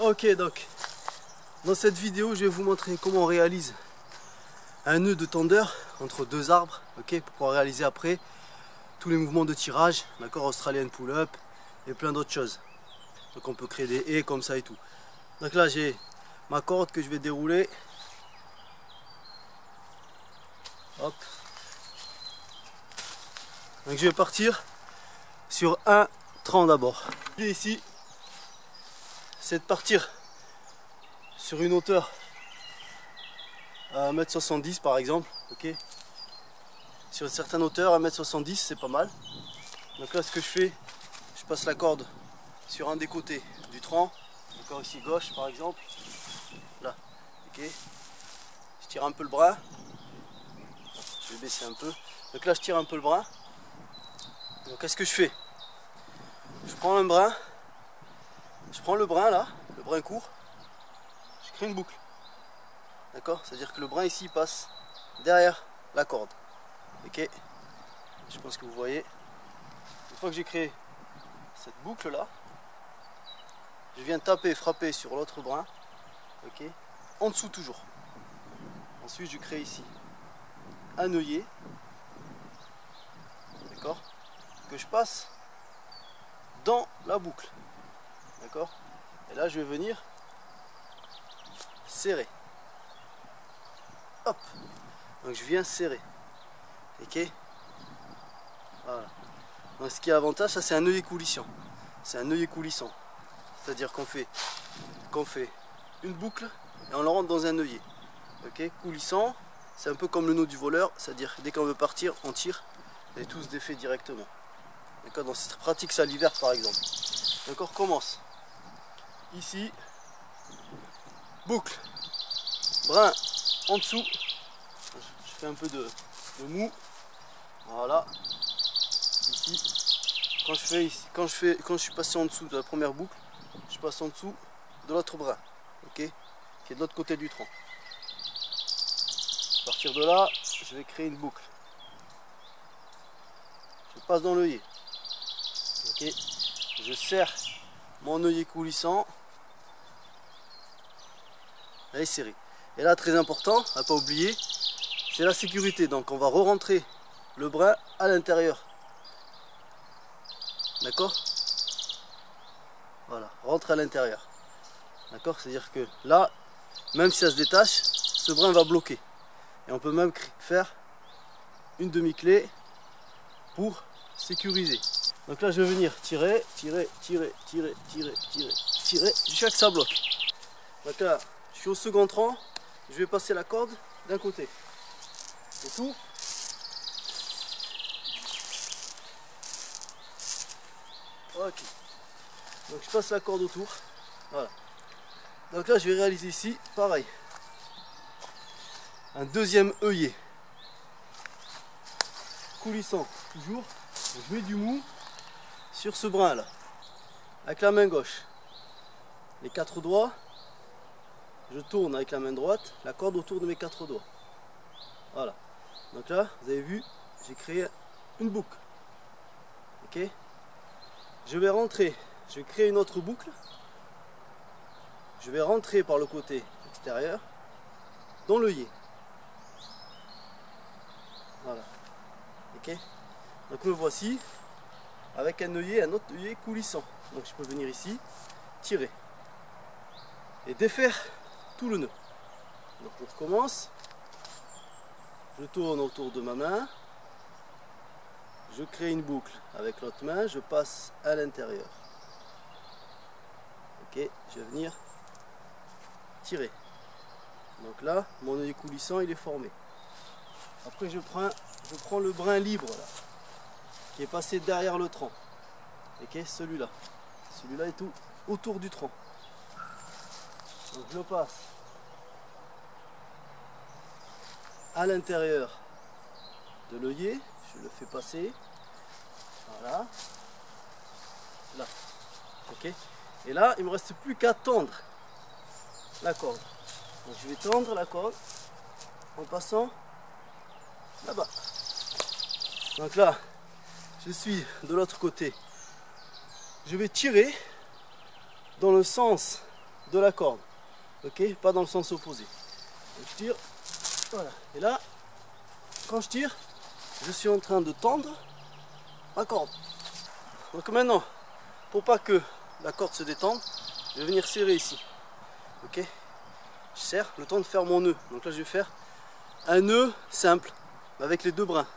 Ok, donc dans cette vidéo je vais vous montrer comment on réalise un nœud de tendeur entre deux arbres, ok, pour pouvoir réaliser après tous les mouvements de tirage, d'accord, Australian pull-up et plein d'autres choses. Donc on peut créer des haies comme ça et tout. Donc là j'ai ma corde que je vais dérouler. Hop. Donc je vais partir sur un tronc d'abord. L'idée ici, c'est de partir sur une hauteur à 1,70 m par exemple, ok. Sur une certaine hauteur, 1,70 m c'est pas mal. Donc là ce que je fais, je passe la corde sur un des côtés du tronc, encore ici gauche par exemple, là, ok. Je tire un peu le bras, je vais baisser un peu. Donc là je tire un peu le bras. Donc qu'est-ce que je fais? Je prends un brin, je prends le brin là, le brin court, je crée une boucle. D'accord? C'est-à-dire que le brin ici passe derrière la corde. Ok? Je pense que vous voyez. Une fois que j'ai créé cette boucle là, je viens taper, frapper sur l'autre brin. Ok? En dessous toujours. Ensuite je crée ici un œillet. D'accord? Que je passe dans la boucle. D'accord? Et là je vais venir serrer. Hop, donc je viens serrer. Ok, voilà. Donc ce qui est avantage, ça c'est un œillet coulissant. C'est un œillet coulissant. C'est-à-dire qu'on fait une boucle et on le rentre dans un œillet. Ok, coulissant, c'est un peu comme le nœud du voleur, c'est-à-dire dès qu'on veut partir, on tire et tout se défait directement. D'accord, donc c'est pratique ça l'hiver par exemple. Donc on recommence. Ici, boucle, brin en dessous. Je fais un peu de mou. Voilà. Ici. Quand je suis passé en dessous de la première boucle, je passe en dessous de l'autre brin. Ok, qui est de l'autre côté du tronc. À partir de là, je vais créer une boucle. Je passe dans l'œillet. Ok. Je serre mon œillet coulissant. Là, serré. Et là, très important, à ne pas oublier, c'est la sécurité. Donc on va re-rentrer le brin à l'intérieur. D'accord? Voilà, rentre à l'intérieur. D'accord? C'est-à-dire que là, même si ça se détache, ce brin va bloquer. Et on peut même faire une demi-clé pour sécuriser. Donc là, je vais venir tirer, tirer, tirer, tirer, tirer, tirer, tirer, jusqu'à ce que ça bloque. Donc là, je suis au second tronc, je vais passer la corde d'un côté. C'est tout. Ok. Donc je passe la corde autour. Voilà. Donc là je vais réaliser ici, pareil. Un deuxième œillet. Coulissant, toujours. Je mets du mou sur ce brin là. Avec la main gauche. Les quatre doigts. Je tourne avec la main droite la corde autour de mes quatre doigts. Voilà. Donc là, vous avez vu, j'ai créé une boucle. Ok? Je vais rentrer, je vais créer une autre boucle. Je vais rentrer par le côté extérieur dans l'œillet. Voilà. Ok? Donc me voici avec un œillet, un autre œillet coulissant. Donc je peux venir ici, tirer et défaire tout le nœud. Donc on recommence. Je tourne autour de ma main. Je crée une boucle avec l'autre main, je passe à l'intérieur. Ok, je vais venir tirer. Donc là, mon œillet coulissant il est formé. Après je prends le brin libre là, qui est passé derrière le tronc. Ok, celui-là. Celui-là est tout autour du tronc. Donc je le passe à l'intérieur de l'œillet, je le fais passer. Voilà. Là. Ok. Et là, il ne me reste plus qu'à tendre la corde. Donc je vais tendre la corde en passant là-bas. Donc là, je suis de l'autre côté. Je vais tirer dans le sens de la corde, ok, pas dans le sens opposé. Donc je tire, voilà, et là, quand je tire, je suis en train de tendre ma corde. Donc maintenant, pour pas que la corde se détende, je vais venir serrer ici, ok. Je serre le temps de faire mon nœud. Donc là je vais faire un nœud simple avec les deux brins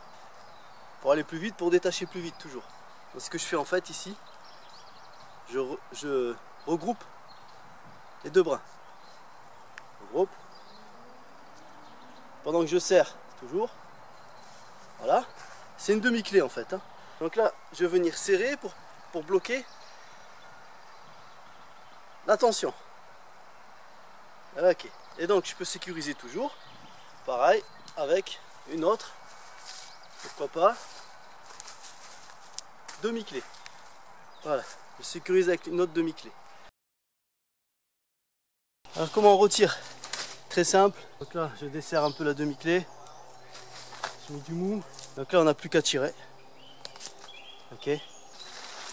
pour aller plus vite, pour détacher plus vite toujours. Donc ce que je fais en fait ici, je regroupe les deux brins. Regroupe. Pendant que je serre toujours. Voilà. C'est une demi-clé en fait. Hein. Donc là je vais venir serrer pour bloquer la tension. Ok. Et donc je peux sécuriser toujours. Pareil avec une autre. Pourquoi pas. Demi-clé. Voilà. Je sécurise avec une autre demi-clé. Alors comment on retire? Très simple. Donc là je desserre un peu la demi-clé. Je mets du mou. Donc là on n'a plus qu'à tirer. Ok.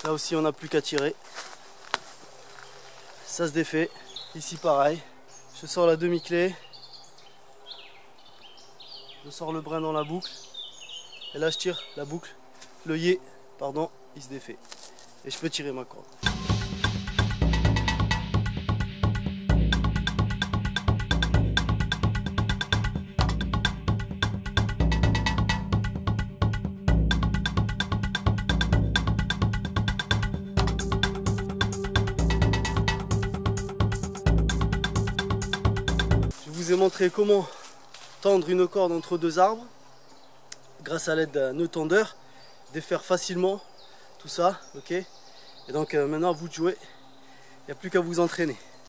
Là aussi on n'a plus qu'à tirer. Ça se défait. Ici pareil. Je sors la demi-clé. Je sors le brin dans la boucle. Et là je tire la boucle. L'œillet, pardon, il se défait. Et je peux tirer ma corde. Je vous ai montré comment tendre une corde entre deux arbres grâce à l'aide d'un nœud tendeur, défaire facilement tout ça, ok. Et donc maintenant à vous de jouer, il n'y a plus qu'à vous entraîner.